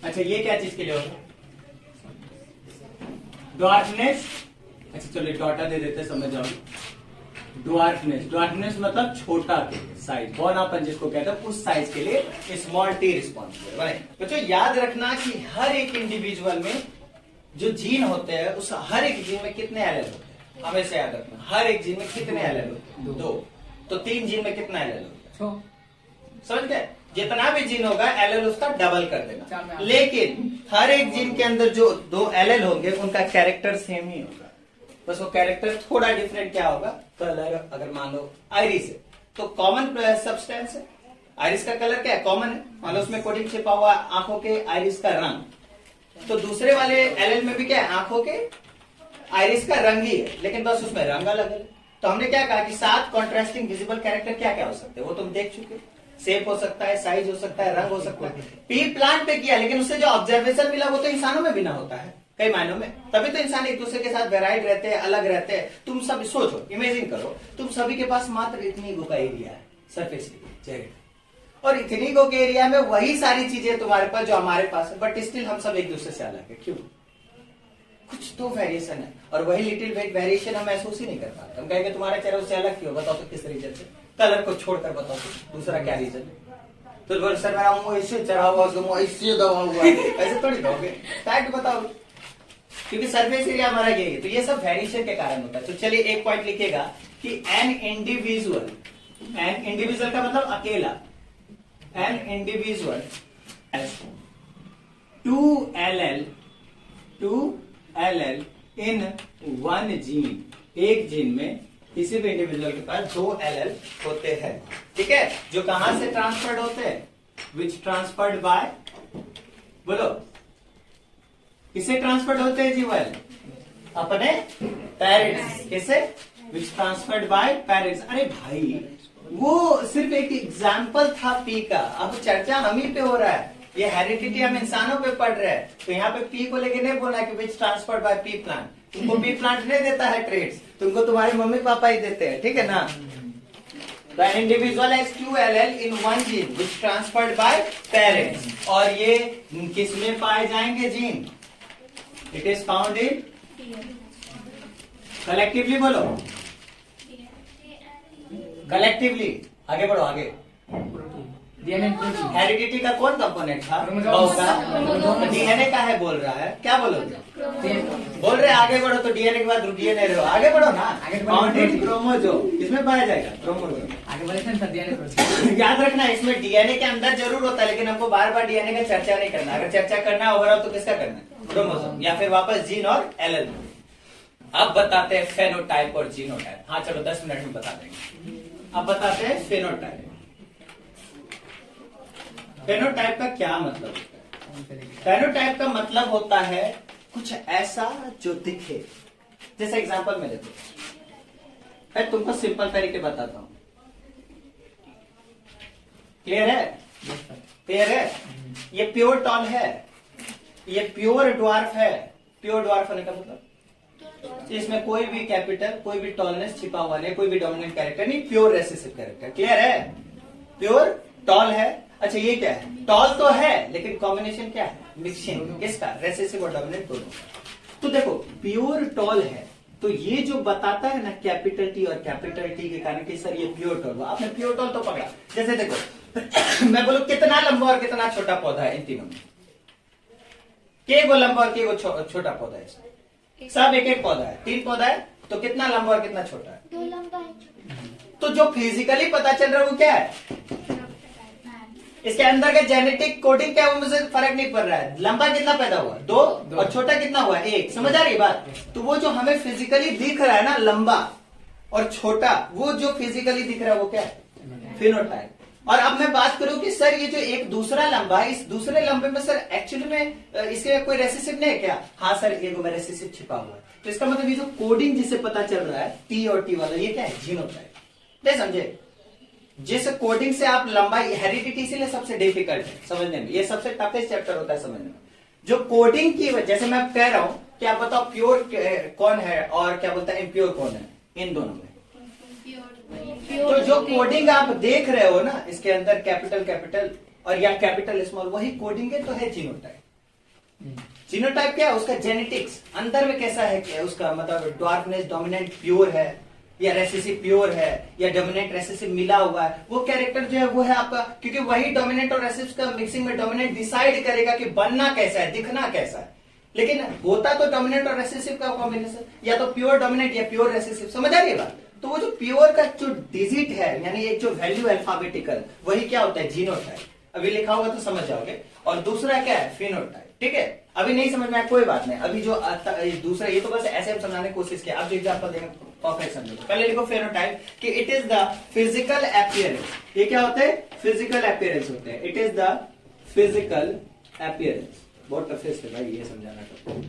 A: अच्छा, ये क्या चीज के लिए होगा? ड्वार्फनेस। अच्छा चलो डॉटा दे देते, समझ जाओ। ड्वार्फनेस, ड्वार्फनेस मतलब छोटा साइज, बौनापन जिसको कहते हैं, उस साइज के लिए स्मॉल टी रिस्पॉन्सिबल है। बच्चों याद रखना कि हर एक इंडिविजुअल में जो जीन होते हैं, उस हर एक जीन में कितने एलेल होते हैं? हमेशा याद रखना, हर एक जीन में कितने एलेल होते हैं? 2। तो 3 जीन में कितना एलेल होता है? समझ गए? जितना भी जीन होगा एलएल उसका डबल कर देना। लेकिन हर एक जीन के अंदर जो 2 एलएल होंगे उनका कैरेक्टर सेम ही होगा, बस वो कैरेक्टर थोड़ा डिफरेंट क्या होगा? कलर। अगर मान लो आइरिस है तो कॉमन सब्सटेंस है, आइरिस का कलर क्या है? कॉमन है। मान लो उसमें कोटिंग छिपा हुआ आंखों के आइरिस का रंग, तो दूसरे वाले एलएल में भी क्या है? आंखों के आइरिस का रंग ही है, लेकिन बस उसमें रंग अलग है। तो हमने क्या कहा कि 7 कॉन्ट्रास्टिंग विजिबल कैरेक्टर क्या क्या हो सकते हैं, वो तुम देख चुके। शेप हो सकता है, साइज हो सकता है, रंग हो सकता है। पी प्लांट पे किया, लेकिन उससे जो ऑब्जर्वेशन मिला वो तो इंसानों में भी ना होता है कई मायनों में। तभी तो इंसान एक दूसरे के साथ वेराइड रहते हैं, अलग रहते हैं। तुम सब सोचो, इमेजिन करो, तुम सभी के पास मात्र इतनी गो का एरिया है, सरफेस एरिया, और इतनी गो के एरिया में वही सारी चीजें तुम्हारे पास जो हमारे पास है, बट स्टिल हम सब एक दूसरे से अलग है। क्यों? कुछ तो वेरिएशन है, और वही लिटिल वेट वेरिएशन हम महसूस ही नहीं कर पाते। हम कहेंगे तुम्हारा चेहरा उससे अलग क्यों? बताओ तो किस रीजन से? कलर को छोड़कर बताओ तो दूसरा क्या रीजन है? तो सर मेरा मुंह ऐसे चढ़ा हुआ, मुंह ऐसे दबा हुआ है, ऐसे थोड़ी दोगे। फैक्ट बताओ, क्योंकि सरफेस एरिया हमारा यही है। तो ये सब वेरिएशन के कारण होता है। तो चलिए एक पॉइंट लिखिएगा कि एन इंडिविजुअल का मतलब अकेला, an individual 2 LL in 1 gene. एक जीन में किसी भी इंडिविजुअल के पास 2 LL होते हैं, ठीक है? जो कहां से ट्रांसफर्ड होते हैं? विच ट्रांसफर्ड बाय, बोलो किसे ट्रांसफर्ड होते हैं जीवन? अपने पेरेंट्स। किसे? विच ट्रांसफर्ड बाय पेरेंट्स। अरे भाई वो सिर्फ एक एग्जाम्पल था पी का, अब चर्चा हम ही पे हो रहा है। ये हेरिडिटी हम इंसानों पे पढ़ रहे हैं, तो यहाँ पे पी को लेके नहीं बोलना कि विच ट्रांसफर्ड बाय पी प्लांट। तुमको पी प्लांट नहीं देता है ट्रेड्स, तुमको तुम्हारे मम्मी पापा ही देते हैं, ठीक है ना? The individual has 2 LL in 1 gene which transferred by parents. और ये किसमें पाए जाएंगे gene? It is found in collectively, बोलो collectively। आगे बढ़ो, आगे। हेरिडिटी का कौन कंपोनेंट था? डीएनए का है बोल रहा है, क्या बोलोगे? बोल रहे आगे बढ़ो, तो डीएनए के बाद डीएनए रहो, आगे बढ़ो ना। क्रोमोसोम किसमें पाया जाएगा? क्रोमोसोम। आगे बढ़े याद रखना, इसमें डीएनए के अंदर जरूर होता है, लेकिन हमको बार बार डीएनए का चर्चा नहीं करना। अगर चर्चा करना है ओवरऑल तो किसका करना है? क्रोमोसोम, या फिर वापस जीन और एलएल। अब बताते हैं फेनोटाइप और जीनोटाइप। हाँ चलो 10 मिनट में बता देंगे। अब बताते हैं फेनोटाइप। फेनोटाइप का क्या मतलब है? फेनोटाइप का मतलब होता है कुछ ऐसा जो दिखे। जैसे एग्जांपल में देखो, मैं तुमको सिंपल तरीके बताता हूं। क्लियर है? क्लियर है? ये प्योर टॉल है, ये प्योर ड्वार्फ है। प्योर ड्वार्फ होने का मतलब इसमें कोई भी कैपिटल, कोई भी टॉलनेस छिपा हुआ नहीं, कोई भी डोमिनेंट कैरेक्टर नहीं, प्योर रेसेसिव कैरेक्टर। क्लियर है? प्योर टॉल है। अच्छा ये क्या है? टॉल तो है लेकिन कॉम्बिनेशन क्या है? मिक्सिंग। किसका? रेसेसिव और डोमिनेंट दोनों। तो देखो प्योर टॉल है तो ये जो बताता है ना कैपिटल टी और कैपिटल टी के कारण कि सर ये प्योर टॉल हुआ। आपने प्योर टॉल तो पकड़ा। जैसे देखो मैं बोलूं कितना लंबा और कितना छोटा पौधा है इन तीनों में, के वो लंबा और के वो छोटा पौधा है। सब एक एक पौधा है, 3 पौधा है तो कितना लंबा और कितना छोटा है?
B: 2 लंबा है।
A: तो जो फिजिकली पता चल रहा है वो क्या है? इसके अंदर का जेनेटिक कोडिंग क्या है वो मुझे फर्क नहीं पड़ रहा है। लंबा कितना पैदा हुआ? 2 और छोटा कितना हुआ? 1। समझ आ रही बात? तो वो जो हमें फिजिकली दिख रहा है ना लंबा और छोटा, वो जो फिजिकली दिख रहा है वो क्या है? फिनोटाइप। और अब मैं बात करूं कि सर ये जो एक दूसरा लंबा है, इस दूसरे लंबे में सर एक्चुअली में इसके कोई रेसेसिव नहीं है क्या? हाँ सर एक में रेसेसिव छिपा हुआ है। तो इसका मतलब ये जो कोडिंग जिसे पता चल रहा है टी और टी वाला, ये क्या है? जीनोटाइप। नहीं समझे? जिस कोडिंग से आप लंबाई, हेरिडिटी इसीलिए सबसे डिफिकल्ट है समझने में, ये सबसे टफेस्ट चैप्टर होता है समझने में। जो कोडिंग की वजह, जैसे मैं कह रहा हूं कि आप बताओ प्योर कौन है और क्या बोलता है इम्प्योर कौन है इन दोनों में। तो जो कोडिंग आप देख रहे हो ना इसके अंदर कैपिटल कैपिटल और या कैपिटल स्मॉल, वही कोडिंग है तो है जीनोटाइप। जीनोटाइप क्या है? उसका जेनेटिक्स अंदर में कैसा है कि उसका मतलब डार्कनेस डोमिनेंट प्योर है या रेसेसिव प्योर है या डोमिनेंट रेसेसिव मिला हुआ है, वो कैरेक्टर जो है वो है आपका। क्योंकि वही डोमिनेंट और रेसेसिव का मिक्सिंग में डोमिनेंट डिसाइड करेगा कि बनना कैसा है, दिखना कैसा है। लेकिन होता तो डोमिनेंट और रेसेसिव का कॉम्बिनेशन, या तो प्योर डोमिनेंट या प्योर रेसेसिव। समझ आ रही है बात? तो वो जो प्योर का जो डिजिट है यानी एक जो वैल्यू अल्फाबेटिकल, वही क्या होता है? जीनोटाइप। अभी लिखा होगा तो समझ जाओगे। और दूसरा क्या है? फिनोटाइप। ठीक है? अभी नहीं समझ में आया कोई बात नहीं। अभी जो दूसरा, ये तो बस ऐसे हम समझाने की कोशिश किया। अब जो एग्जांपल देंगे परफेक्ट समझो। पहले लिखो फिनोटाइप कि it is the physical appearance. ये क्या होते हैं? फिजिकल अपीयरेंस होते हैं। It is the physical appearance. बहुत टफेस्ट है भाई ये समझाना। तो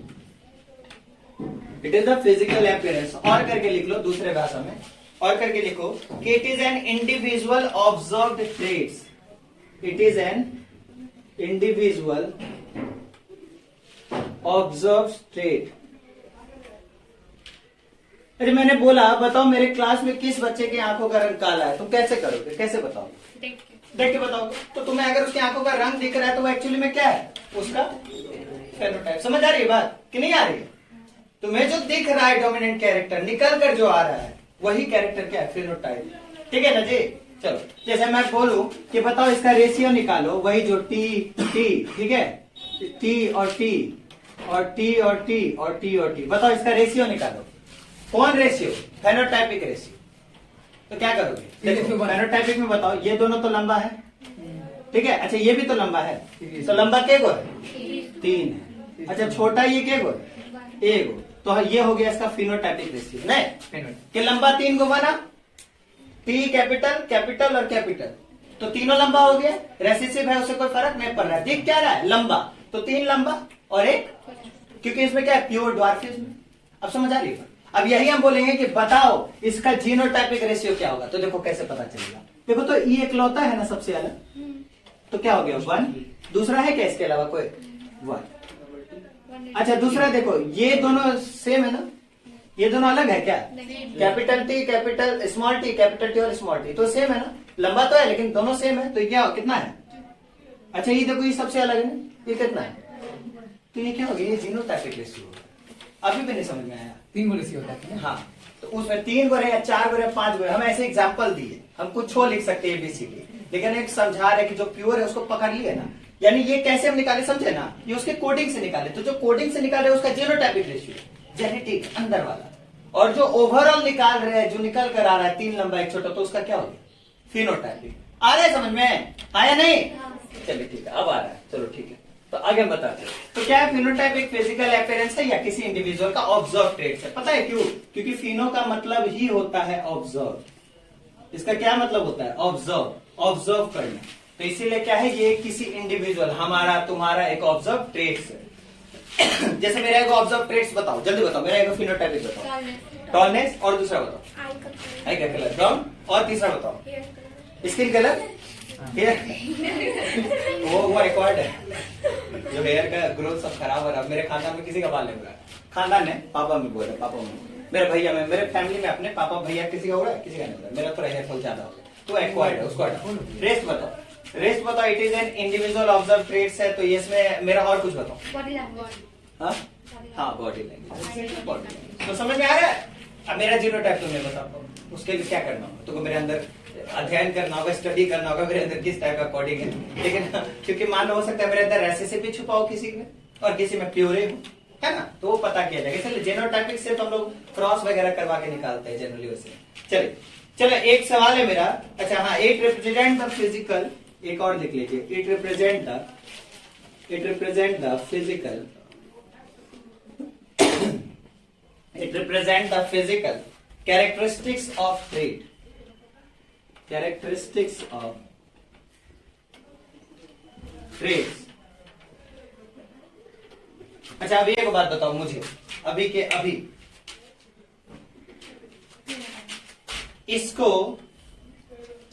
A: it is the physical appearance. और करके लिख लो दूसरे भाषा में, और करके लिखो कि it is an individual observed traits. It is an individual observed trait. अरे मैंने बोला बताओ मेरे क्लास में किस बच्चे की आंखों का रंग काला है, तुम कैसे करोगे? कैसे बताओगे? देख के बताओगे। तो तुम्हें अगर उसकी आंखों का रंग दिख रहा है तो वो एक्चुअली में क्या है? उसका फेनोटाइप। समझ आ रही है बात कि नहीं आ रही है? तुम्हें जो दिख रहा है डोमिनेंट कैरेक्टर निकल कर जो आ रहा है वही कैरेक्टर क्या है? फिनोटाइप। ठीक है ना जी? चलो जैसे मैं बोलूं कि बताओ इसका रेशियो निकालो, वही जो टी टी, ठीक है, टी और टी और टी और टी और टी और टी, बताओ इसका रेशियो निकालो। कौन रेशियो? Phenotypic ratio. तो क्या करोगे? देखो फेनोटाइपिक में बताओ ये दोनों तो लंबा है, ठीक है। अच्छा ये भी तो लंबा है, तो लंबा के गो है? 3 है। अच्छा छोटा ये के गो है? 1 गो। तो ये हो गया इसका फिनोटाइपिक रेशियो। नहीं कि लंबा 3 गो बना, टी कैपिटल कैपिटल और कैपिटल, तो तीनों लंबा हो गया। रेसेसिव है उससे कोई फर्क नहीं पड़ रहा है। दिख क्या रहा है? लंबा। तो 3 लंबा और 1, क्योंकि इसमें क्या है? Pure dwarfism. अब समझ आ रही है? अब यही हम बोलेंगे कि बताओ इसका जीनोटाइपिक रेशियो क्या होगा। तो देखो कैसे पता चलेगा। देखो तो ये इकलौता है ना सबसे अलग, तो क्या हो गया? 1। दूसरा है क्या इसके अलावा कोई? 1। अच्छा दूसरा देखो ये दोनों सेम है ना, ये दोनों अलग है क्या? Capital T capital small T, capital T और स्मॉल टी तो सेम है ना, लंबा तो है लेकिन दोनों सेम है। तो ये क्या कितना है? अच्छा ये देखो ये सबसे अलग है ना, ये कितना है? तो ये क्या हो गया? ये जीनोटाइपिक रेशियो। अभी भी नहीं समझ में आया?
C: 3 गो रेशियो होता है।
A: हाँ तो उसमें 3 गो या 4 गो या 5 गो, हम ऐसे एग्जाम्पल दिए, हम कुछ हो लिख सकते हैं एबीसीडी, लेकिन एक समझा रहे कि जो प्योर है उसको पकड़ लिए ना। यानी ये कैसे हम निकाले समझे ना, ये उसके कोडिंग से निकाले। तो जो कोडिंग से निकाले उसका जीनोटाइपिक रेशियो, जेनेटिक अंदर वाला, और जो ओवरऑल निकाल रहे हैं, जो निकल कर आ रहा है 3 लंबा 1 छोटा, तो उसका क्या हो गया? फिनोटाइपिक। आ रहा है समझ में? आया नहीं? चलिए ठीक है अब आ रहा है। चलो ठीक है तो आगे हम बताते हैं। तो क्या है? फिनोटाइप एक फिजिकल अपीयरेंस है या किसी इंडिविजुअल का ऑब्जर्व ट्रेट है। पता है क्यों? क्योंकि फिनो का मतलब ही होता है ऑब्जर्व। इसका क्या मतलब होता है? ऑब्जर्व, ऑब्जर्व करना। तो इसीलिए क्या है, ये किसी इंडिविजुअल, हमारा तुम्हारा एक ऑब्जर्व ट्रेट्स है। जैसे मेरा एक ऑब्जर्व ट्रेट्स बताओ, जल्दी बताओ, मेरा एक फिनोटाइपिक बताओ। टॉलनेस, और दूसरा बताओ। आई का कलर ब्राउन, और तीसरा बताओ। स्किन कलर, वो रिकॉर्ड है जो हेयर का ग्रोथ सब खराब हो रहा है। मेरे खानदान में किसी का बाल नहीं हो रहा है। खानदान है, पापा में बोल रहे, पापा में, मेरे भैया में, मेरे फैमिली में अपने पापा भैया किसी का हो रहा है, किसी का नहीं हो रहा है। मेरा थोड़ा हेयर फॉल ज्यादा हो गया, तो एक्वायर्ड है, उसको हटाओ। रेस्ट बताओ, रेस्ट बताओ। It is an individual observe traits है, तो ये इसमें मेरा और कुछ बताओ। हाँ, बॉडी लैंग्वेज, बॉडी लैंग्वेज तो समझ में आ रहा है। अब मेरा जीनोटाइप तुमने बता पाओ, उसके लिए क्या करना होगा, तुमको मेरे अंदर अध्ययन करना होगा, स्टडी करना होगा मेरे अंदर किस टाइप का कोडिंग है। लेकिन क्योंकि मान लो हो सकता है मेरे अंदर रेसिपी छुपा हो किसी में, और किसी में प्योरे हो, है ना, तो वो पता किया जाएगा। इसलिए जीनोटाइपिक से तो हम लोग क्रॉस वगैरह करवा के निकालते हैं जनरली वैसे। चलिए चलो, एक सवाल है मेरा। अच्छा हाँ, इट रिप्रेजेंट द फिजिकल, एक और लिख लीजिए। It represent the physical, it represents the physical characteristics of trait, characteristics of traits। अच्छा, अभी एक बात बताओ मुझे, अभी के अभी इसको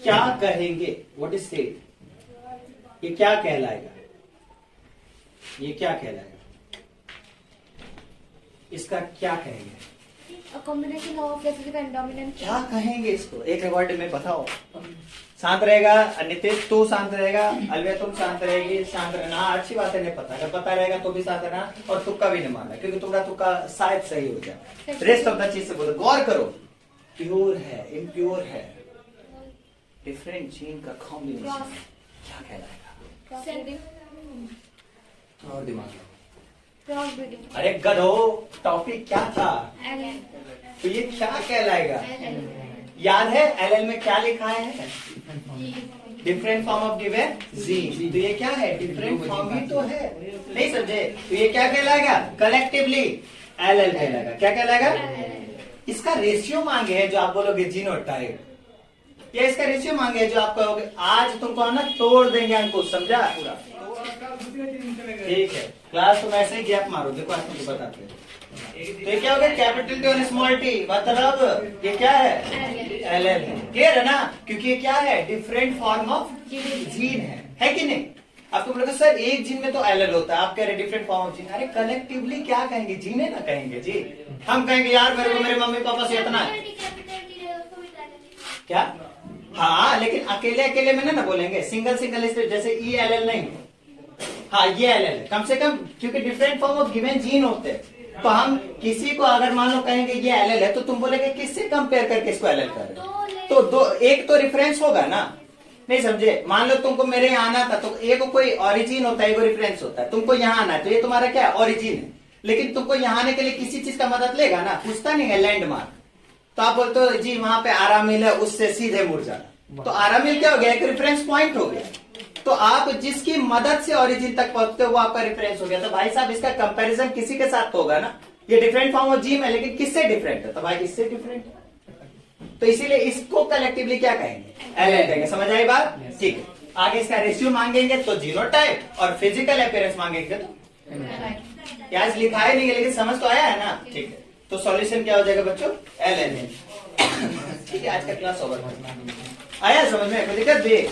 A: क्या कहेंगे? What is trait? ये क्या कहलाएगा? ये क्या कहलाएगा? इसका क्या कहेंगे?
B: Combination of recessive and dominant.
A: क्या कहेंगे इसको? एक वर्ड में बताओ। शांत रहेगा नितिश, तू शांत रहेगा, अलविया तुम शांत रहेगी, शांत रहना। अच्छी बात है, नहीं पता, अगर पता रहेगा तो भी शांत रहना, और तुक्का भी नहीं मारना, क्योंकि तुम्हारा तुक्का शायद सही हो जाए। रेस्ट ऑफ द चीज से बोलो, गौर करो। प्योर है, इम्प्योर है, डिफरेंट जीन का कॉम्बिनेशन क्या कहलाएगा? और दिमाग लगाओ। अरे गधो, टॉपिक क्या था? तो ये क्या कहलाएगा? याद है एलएल में क्या लिखा है? Different form of given gene. तो ये क्या है? डिफरेंट फॉर्म ही तो है, नहीं समझे? तो ये क्या कहलाएगा? कलेक्टिवली एलएल कहलाएगा। क्या कहलाएगा? इसका रेशियो मांगे है जो आप बोलोगे जीनोटाइप, या इसका रेशियो मांगे है जो आप कहोगे। आज तुमको ना तोड़ देंगे हमको, समझा पूरा? ठीक है, क्लास तुम ऐसे ही गैप मारो। देखो आज तुमको बताते हैं। तो ये क्या हो गया? कैपिटल टी और स्मॉल टी, मतलब ये क्या है? एलएल है। क्लियर है ना? क्योंकि ये क्या है? डिफरेंट फॉर्म ऑफ जीन है कि नहीं? आपको बोलोगे सर एक जीन में तो एलएल होता है, आप कह रहे डिफरेंट फॉर्म ऑफ जीन। अरे कलेक्टिवली क्या कहेंगे? जीने ना कहेंगे जी। हम कहेंगे यार मेरे को मेरे मम्मी पापा से इतना है क्या? हाँ, लेकिन अकेले अकेले में ना बोलेंगे, सिंगल सिंगल, जैसे ई एल एल नहीं। हाँ, ये एल एल कम से कम, क्योंकि different form of given gene होते हैं। तो हम किसी को अगर मान लो कहेंगे ये एल एल है, तो तुम बोलेगे किससे कंपेयर करके इसको एल एल कर रहे? तो दो, एक तो रेफरेंस होगा ना, नहीं समझे? मान लो तुमको मेरे यहाँ आना था, तो एक कोई ओरिजिन होता है, एक रेफरेंस होता है। तुमको यहाँ आना है, तो ये तुम्हारा क्या है? ओरिजिन है। लेकिन तुमको यहाँ आने के लिए किसी चीज का मदद लेगा ना, पूछता नहीं है लैंडमार्क। तो आप बोलते हो जी वहां पे आरामिल है, उससे सीधे मुड़ जाना। तो आरामिल क्या हो गया? एक रेफरेंस पॉइंट हो गया। तो आप जिसकी मदद से ओरिजिन तक पहुंचते हो वो आपका रेफरेंस हो गया। तो भाई साहब इसका कंपैरिजन किसी के साथ होगा ना। ये डिफरेंट फॉर्म ऑफ जीन है, लेकिन किससे डिफरेंट है? तो भाई इससे डिफरेंट है। तो इसीलिए इसको कलेक्टिवली क्या कहेंगे? एलएल कहेंगे। समझ आई बात? ठीक है, आगे इसका रेशियो मांगेंगे तो जीनोटाइप, और फिजिकल अपीयरेंस मांगेंगे तो आज लिखा है नहीं है, लेकिन समझ तो आया है ना? ठीक है, तो सॉल्यूशन क्या हो जाएगा बच्चों? एलएल। ठीक है, आज का क्लास ओवर। आया समझ में? कोई दिक्कत? देख